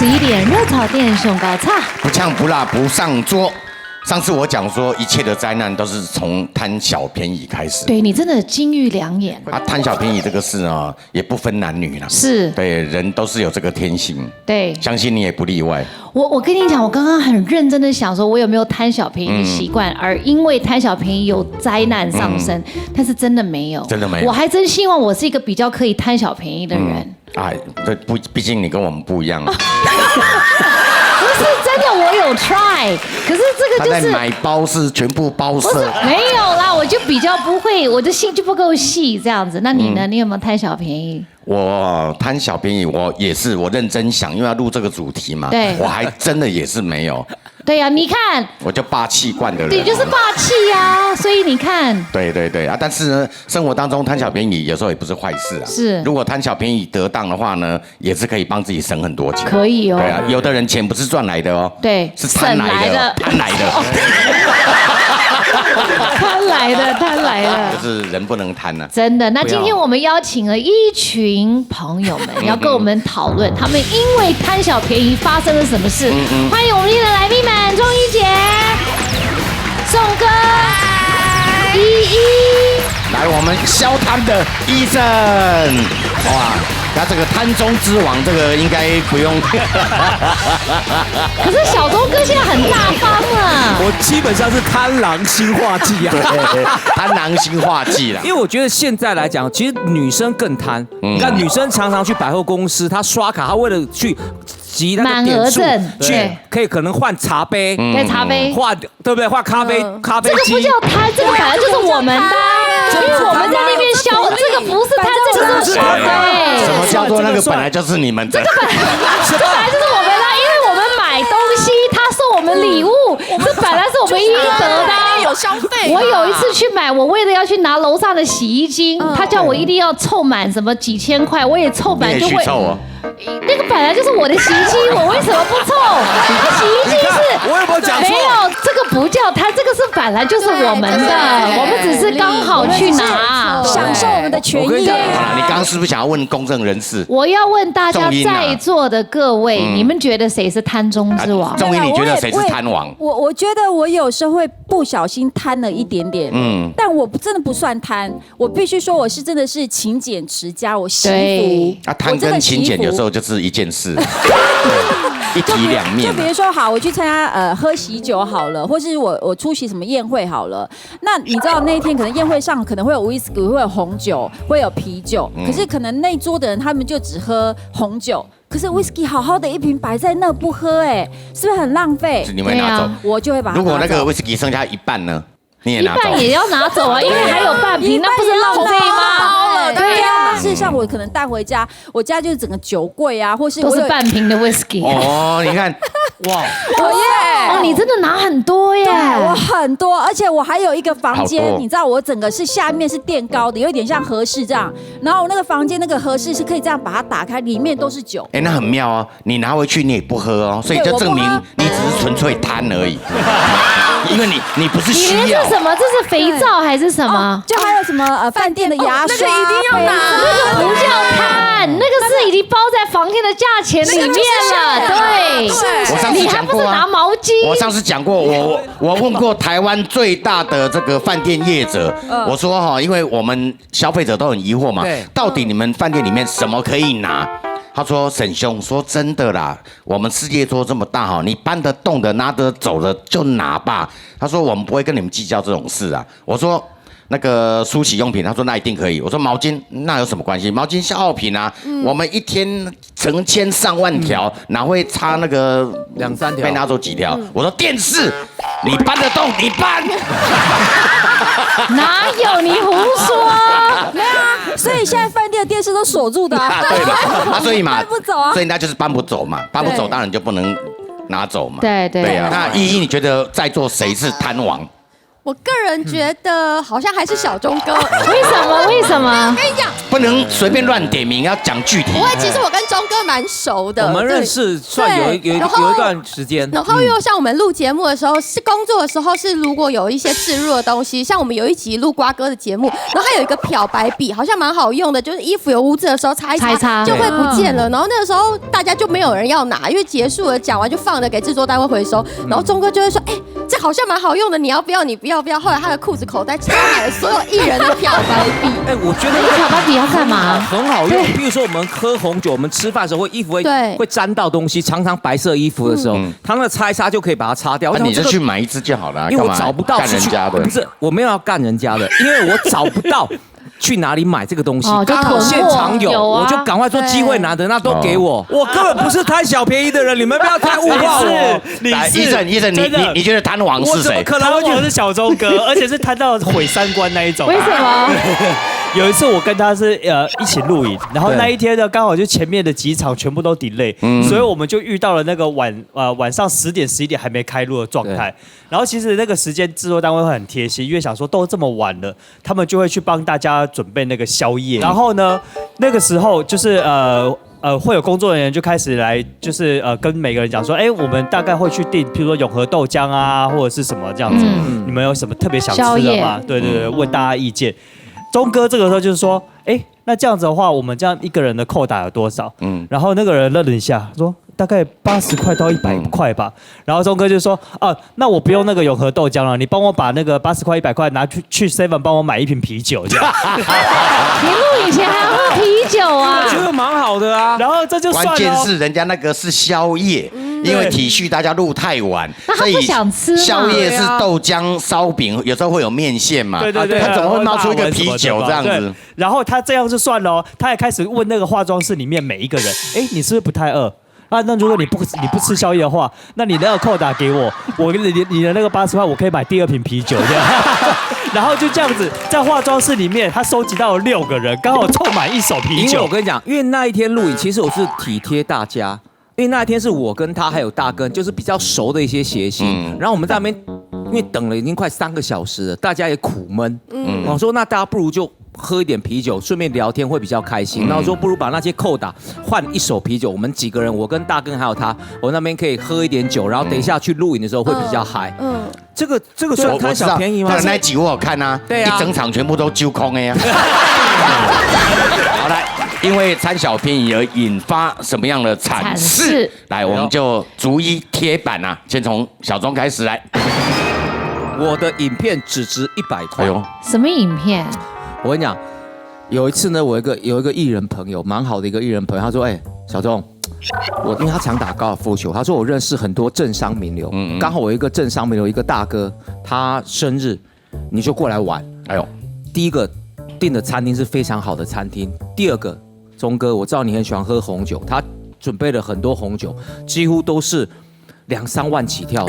11点，热炒店熊高菜，不呛不辣不上桌。上次我讲说，一切的灾难都是从贪小便宜开始。对你真的金玉良言啊，贪小便宜这个事啊，也不分男女啦。是，对，人都是有这个天性。对，相信你也不例外。我跟你讲，我刚刚很认真的想说，我有没有贪小便宜的习惯，而因为贪小便宜有灾难上升，但是真的没有，真的没有。我还真希望我是一个比较可以贪小便宜的人。哎，这不，毕竟你跟我们不一样。不是真的，我有 try， 可是这个就是他在买包是全部包色，没有啦，我就比较不会，我的心就不够细这样子。那你呢？你有没有贪小便宜？我贪小便宜，我也是，我认真想，因为要录这个主题嘛，对，我还真的也是没有。对呀，你看，我就霸气惯的人，你就是霸气呀，所以你看，对啊，但是呢，生活当中贪小便宜有时候也不是坏事啊。是，如果贪小便宜得当的话呢，也是可以帮自己省很多钱。可以哦。对啊，有的人钱不是赚来的哦，对，是贪来的，贪来的。贪来的，就是人不能贪呢。真的，那今天我们邀请了一群朋友们，要跟我们讨论他们因为贪小便宜发生了什么事。欢迎我们今天的来宾们，钟怡姐、宋哥、依依，来我们消贪的医生，哇！那这个贪中之王，这个应该不用。可是小钟哥现在很大方啊。我基本上是贪狼星化忌啊，贪狼星化忌啦。因为我觉得现在来讲，其实女生更贪。你看女生常常去百货公司，她刷卡，她为了去集那个点数，去可能换茶杯，对茶杯，换对不对？换咖啡机。这个不叫贪，这个本来就是我们的。因为我们在那边消，这个不是贪，这个是对。什么叫做那个本来就是你们的？这本来就是我们的，因为我们买东西，他送我们礼物，这本来是我们应得的。有消费。我有一次去买，我为了要去拿楼上的洗衣精，他叫我一定要凑满什么几千块，我也凑满就会。那个本来就是我的洗衣机，我为什么不凑？洗衣机是，我有没有讲错？没有，这个不叫贪，这个是本来就是我们的，我们只是刚好去拿，享受我们的权益。好了，你刚刚是不是想要问公正人士？我要问大家在座的各位，你们觉得谁是贪中之王？钟怡，你觉得谁是贪王？我觉得我有时候会不小心贪了一点点，但我真的不算贪，我必须说我是真的是勤俭持家，我惜福。啊，贪跟勤俭有时候就是一件事，一体两面。就比如说，好，我去参加喝喜酒好了，或是我出席什么宴会好了。那你知道那一天可能宴会上可能会有威士忌，会有红酒，会有啤酒，可是可能那一桌的人他们就只喝红酒。可是威士忌好好的一瓶摆在那不喝，哎，是不是很浪费？你会拿走，我就会把它拿走。如果那个威士忌剩下一半呢？你也拿走，一半也要拿走啊，因为还有半瓶，那不是浪费吗？对呀，事实上我可能带回家，我家就是整个酒柜啊，或是都是半瓶的 whisky。哦，你看，哇，哦，你真的拿很多耶！我很多，而且我还有一个房间，你知道，我整个是下面是垫高的，有点像和室这样。然后那个房间那个和室是可以这样把它打开，里面都是酒。哎，那很妙哦，你拿回去你也不喝哦，所以就证明你只是纯粹贪而已。因为你不是需要。你这是什么？这是肥皂还是什么？就还有什么饭店的牙刷，那个一定要拿，那个不叫贪，那个是已经包在房间的价钱里面了。对，我上次讲过啊，拿毛巾。我上次讲过，我问过台湾最大的这个饭店业者，我说哈，因为我们消费者都很疑惑嘛，到底你们饭店里面什么可以拿？他说：“沈兄，说真的啦，我们世界桌这么大哈，你搬得动的、拿得走的就拿吧。”他说：“我们不会跟你们计较这种事啊。”我说：“那个梳洗用品，他说那一定可以。”我说：“毛巾那有什么关系？毛巾消耗品啊，我们一天成千上万条，哪会差那个2、3条？被拿走几条？”我说：“电视，你搬得动，你搬。”哪有你胡说？没有啊，所以现在饭店的电视都锁住的啊。对嘛？所以嘛，搬不走啊，所以那就是搬不走嘛，搬不走当然就不能拿走嘛。对呀。那依依，你觉得在座谁是贪王？我个人觉得好像还是小钟哥。为什么？为什么？我跟你讲，不能随便乱点名，要讲具体。不会，其实我跟钟哥蛮熟的。我们认识算有一段时间。然后又像我们录节目的时候，是工作的时候，是如果有一些置入的东西，像我们有一集录瓜哥的节目，然后他有一个漂白笔，好像蛮好用的，就是衣服有污渍的时候擦一擦就会不见了。然后那个时候大家就没有人要拿，因为结束了讲完就放着给制作单位回收。然后钟哥就会说，哎，这好像蛮好用的，你要不要？你不要。后来他的裤子口袋插满了所有艺人的漂白笔。哎，我觉得漂白笔要干嘛？很好用。比如说我们喝红酒，我们吃饭的时候衣服会沾到东西，常常白色衣服的时候，他那个擦一擦就可以把它擦掉。你就去买一支就好了，因为我找不到干人家的。不是，我没有要干人家的，因为我找不到。去哪里买这个东西？刚好现场有，我就赶快说机会难得，那都给我。我根本不是贪小便宜的人，你们不要太误会我。医生，你觉得贪王是谁？可能我觉得是小钟哥，而且是贪到毁三观那一种。为什么？有一次我跟他是一起录影，然后那一天呢刚好就前面的几场全部都 delay，所以我们就遇到了那个晚上10点11点还没开录的状态。然后其实那个时间制作单位会很贴心，因为想说都这么晚了，他们就会去帮大家准备那个宵夜。然后呢，那个时候就是会有工作人员就开始来，就是跟每个人讲说，哎，我们大概会去订，譬如说永和豆浆啊，或者是什么这样子，你们有什么特别想吃的吗？对，问大家意见。钟哥这个时候就是说，哎，那这样子的话，我们这样一个人的扣打有多少？然后那个人愣了一下，说大概80块到100块吧。然后钟哥就说，那我不用那个永和豆浆了，你帮我把那个80块100块拿去 7 帮我买一瓶啤酒，这样。你录以前还要喝啤酒啊？我觉得蛮好的啊。然后这就算了。关键是人家那个是宵夜，因为体恤大家录太晚，那他不想吃嘛。宵夜是豆浆、烧饼，有时候会有面线嘛。对，他怎么会冒出一个啤酒这样子？然后他这样就算了哦，他还开始问那个化妆室里面每一个人，哎，你是不是不太饿？那如果你不吃宵夜的话，那你那个扣打给我，你的那个80块，我可以买第2瓶啤酒这样。然后就这样子，在化妆室里面，他收集到了6个人，刚好凑满1手啤酒。因为我跟你讲，因为那一天录影，其实我是体贴大家，因为那一天是我跟他还有大根，就是比较熟的一些谐星，然后我们在那边，因为等了已经快3个小时了，大家也苦闷，我说那大家不如就喝一点啤酒，顺便聊天会比较开心。然后说不如把那些扣打换1手啤酒，我们几个人，我跟大根还有他，我那边可以喝一点酒，然后等一下去录影的时候会比较嗨。这个算贪小便宜吗？那集我有看啊，一整场全部都揪空的呀。好来，因为贪小便宜而引发什么样的惨事？来，我们就逐一贴板啊，先从小钟开始来。我的影片只值100块。什么影片？我跟你讲，有一次呢，我有一个艺人朋友，蛮好的一个艺人朋友，他说：“哎，小钟，因为他常打高尔夫球，他说我认识很多政商名流，刚好我有一个政商名流，一个大哥，他生日，你就过来玩。第一个订的餐厅是非常好的餐厅，第二个，钟哥，我知道你很喜欢喝红酒，他准备了很多红酒，几乎都是2、3万起跳，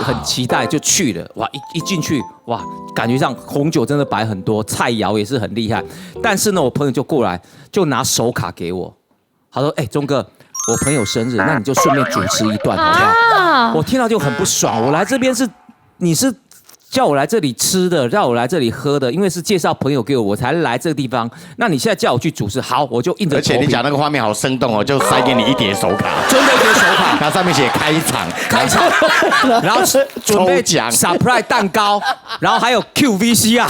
很期待就去了，哇，一进去，哇，感觉上红酒真的摆很多，菜肴也是很厉害。但是呢，我朋友就过来，就拿手卡给我，他说：“哎，钟哥，我朋友生日，那你就顺便主持一段，好不好？”我听到就很不爽，我来这边你是叫我来这里吃的，叫我来这里喝的，因为是介绍朋友给我才来这个地方。那你现在叫我去主持，好，我就硬着头皮。而且你讲那个画面好生动哦，就塞给你一叠手卡，真的一叠手卡，它上面写开场，然后准备奖 surprise 蛋糕，然后还有 QVC 啊，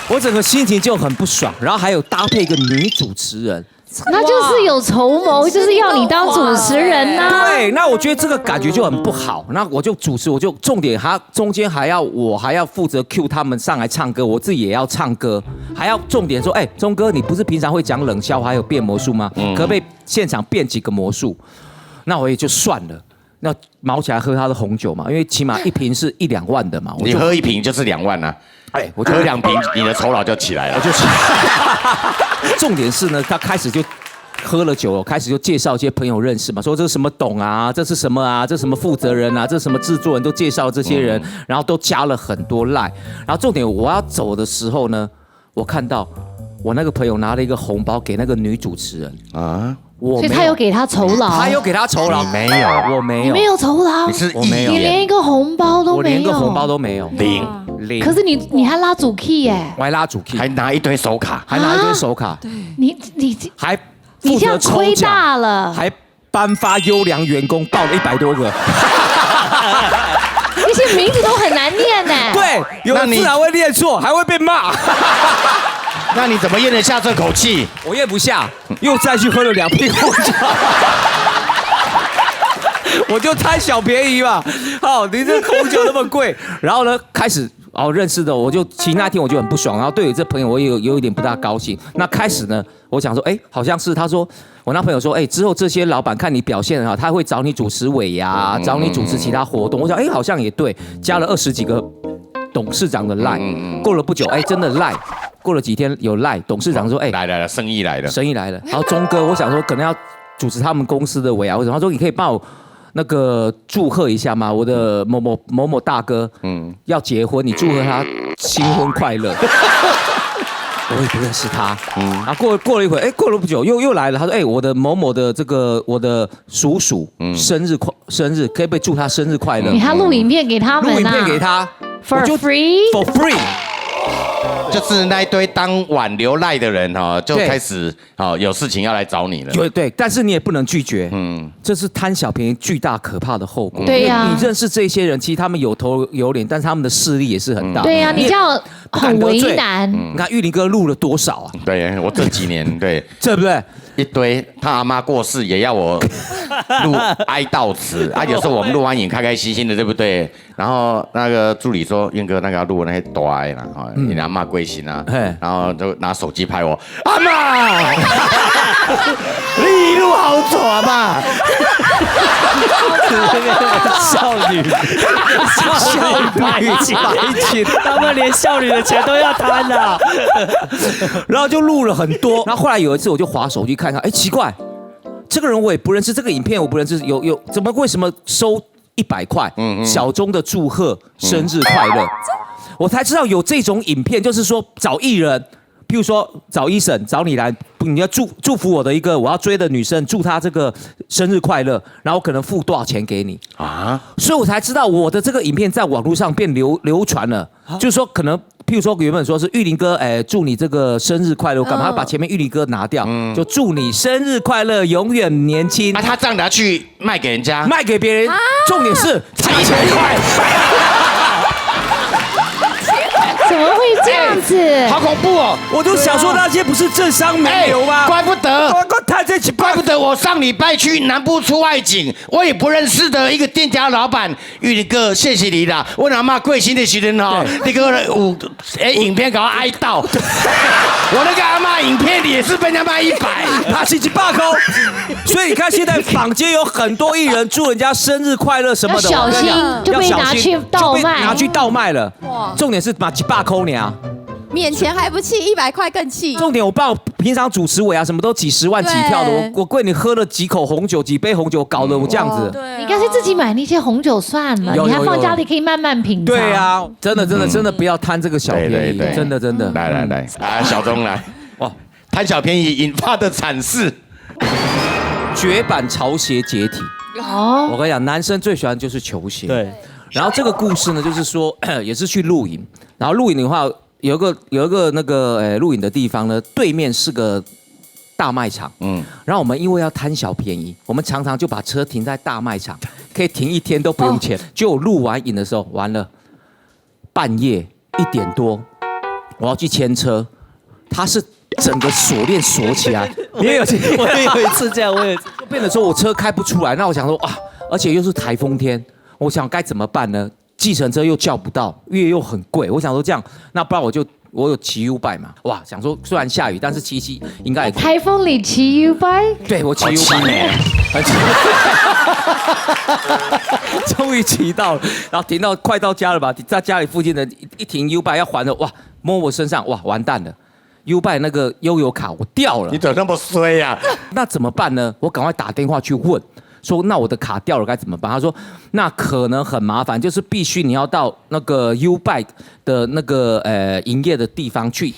我整个心情就很不爽。然后还有搭配一个女主持人。那就是有筹谋，就是要你当主持人呐。对，那我觉得这个感觉就很不好。那我就主持，我就重点中间还要负责 cue 他们上来唱歌，我自己也要唱歌，还要重点说，哎，钟哥，你不是平常会讲冷笑话还有变魔术吗？可不可以现场变几个魔术？那我也就算了。那毛起来喝他的红酒嘛，因为起码1瓶是1、2万的嘛。你喝1瓶就是2万啊。哎，我就喝2瓶，你的酬劳就起来了。重点是呢，他开始就喝了酒，开始就介绍一些朋友认识嘛，说这是什么董啊，这是什么啊，这是什么负责人啊，这是什么制作人，都介绍这些人，然后都加了很多赖。然后重点我要走的时候呢，我看到我那个朋友拿了一个红包给那个女主持人啊，所以他有给他酬劳，他有给他酬劳，没有，我没有，你没有酬劳，你是我没有你连一个红包都我没有，连个红包都没有，零，可是你还拉主 key 耶，我还拉主 key，还拿一堆手卡，还拿一堆手卡，你还你这样负责抽亏奖，大了，还颁发优良员工，报了100多个。那些名字都很难念呢。对，有的字还会念错，还会被骂。那你怎么咽得下这口气？我咽不下，又再去喝了2瓶红酒。我就贪小便宜嘛，你这红酒那么贵，然后呢，开始认识的，其实那天我就很不爽，然后对于这朋友我也有一点不大高兴。那开始呢，我想说，好像是他说我那朋友说，之后这些老板看你表现很好，他会找你主持尾牙，找你主持其他活动。我想，好像也对，加了20几个董事长的赖，过了不久，真的赖，过了几天有赖，董事长说，来了，生意来了，生意来了。然后钟哥，我想说可能要主持他们公司的尾牙，他说你可以帮我那个祝贺一下吗？我的某某大哥，要结婚，你祝贺他新婚快乐。我也不认识他，然后过了一会儿，过了不久又来了，他说，我的某某的这个我的叔叔生日可以不可以祝他生日快乐？你还录影片给他们啊？录影片给他 ，for free， for free。就是那一堆当晚流赖的人就开始有事情要来找你了。对，但是你也不能拒绝，这是贪小便宜巨大可怕的后果。对呀，你认识这些人，其实他们有头有脸，但是他们的势力也是很大。对呀，你这样很为难。你看玉林哥录了多少啊？对我这几年对不对？一堆他阿妈过世也要我录哀悼词有时候我们录完影开开心心的，对不对？然后那个助理说，燕哥那个要录那些大哀啦，你阿妈归心啊，然后就拿手机拍我，阿妈，你录好短嘛。少女白金，他们连少女的钱都要贪啊！然后就录了很多，然后后来有一次我就滑手机看看，奇怪，这个人我也不认识，这个影片我不认识，为什么收100块？小钟的祝贺生日快乐，我才知道有这种影片，就是说找艺人。譬如说找医生找你来，你要祝福我的一个我要追的女生，祝她这个生日快乐，然后可能付多少钱给你啊？所以我才知道我的这个影片在网络上变流传了，就是说可能譬如说原本说是玉林哥，祝你这个生日快乐，干嘛把前面玉林哥拿掉，就祝你生日快乐，永远年轻。他这样拿去卖给人家，卖给别人，重点是才100块。怎么会这样子？好恐怖哦！我就想说那些不是政商名流吗？怪不得，怪不得我上礼拜去南部出外景，我也不认识的一个店家老板，玉林哥，谢谢你啦！我阿妈贵姓的时候那个影片搞哀悼，我那个阿妈影片里也是被人家卖100，他是100块。所以你看现在坊间有很多艺人祝人家生日快乐什么的，要小心，就被拿去倒卖，拿去倒卖了。重点是把100块呢，免钱还不气，100块更气。重点我爸平常主持尾啊，什么都几10万起跳的，我跪你喝了几口红酒，几杯红酒，搞得我这样子。你干脆自己买那些红酒算了，你还放家里可以慢慢品尝。对啊，真的不要贪这个小便宜，真的。来小钟来，哇，贪小便宜引发的惨事，绝版潮鞋解体。我跟你讲，男生最喜欢就是球鞋。对。然后这个故事呢，就是说也是去露营，然后露营的话有一个那个露营的地方呢，对面是个大卖场，然后我们因为要贪小便宜，我们常常就把车停在大卖场，可以停1天都不用钱。就露完营的时候，完了，半夜1点多，我要去牵车，它是整个锁链锁起来。我也有一次这样，就变得说我车开不出来。那我想说哇，而且又是台风天。我想该怎么办呢？计程车又叫不到，又很贵。我想说这样，那不然我有骑 U-Bike 嘛？哇，想说虽然下雨，但是骑应该也可以。台风里骑 U-Bike？对，我骑 U-Bike，终于骑到了，然后停到快到家了吧？在家里附近的一停 U-Bike 要还了，哇，摸我身上，哇，完蛋了 ，U-Bike 那个悠游卡我掉了。你怎么那么衰呀？那怎么办呢？我赶快打电话去问。说那我的卡掉了该怎么办？他说那可能很麻烦，就是必须你要到那个 U-Bike 的那个营业的地方去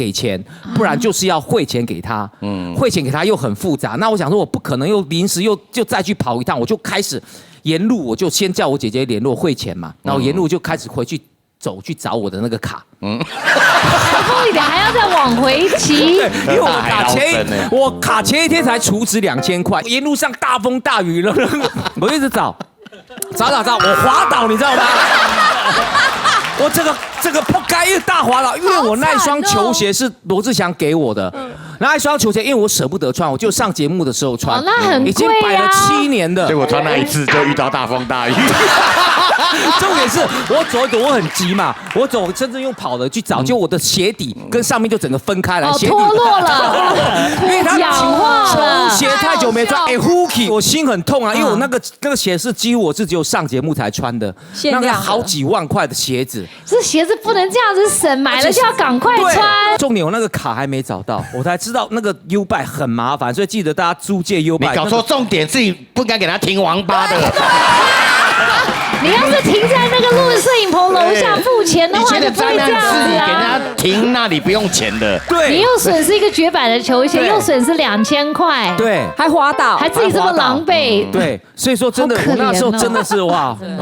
给钱，不然就是要汇钱给他。汇钱给他又很复杂，那我想说我不可能又临时就再去跑一趟，我就开始沿路我就先叫我姐姐联络汇钱嘛，然后沿路就开始回去走去找我的那个卡。还不一点，还要再往回骑。对，因为我卡前一天才储值2000块，沿路上大风大雨了，我一直找，我滑倒，你知道吗？我这个破盖一个大滑倒，因为我那一双球鞋是罗志祥给我的，那一双球鞋因为我舍不得穿，我就上节目的时候穿，那很贵啊，已经摆了7年的，结果穿那一次就遇到大风大雨。重点是我走一走，我很急嘛，我走真正用跑的去找，就我的鞋底跟上面就整个分开来，鞋底脱落了，因为他氧化了，球鞋太久没穿，Hooky， 我心很痛啊，因为我那个鞋是几乎我是只有上节目才穿的，那个好几万块的鞋子，这鞋子不能这样子省，买了就要赶快穿。重点我那个卡还没找到，我才知道那个 U-Bike 很麻烦，所以记得大家租借 U-Bike。你搞错重点，自己不应该给他停王八的。你要是停在那个录摄影棚楼下付钱的话，就不会这样子啊。给人家停那里不用钱的。对，你又损失一个绝版的球鞋，又损失2000块，对，还滑倒，还自己这么狼狈。对，所以说真的，我那时候真的是哇。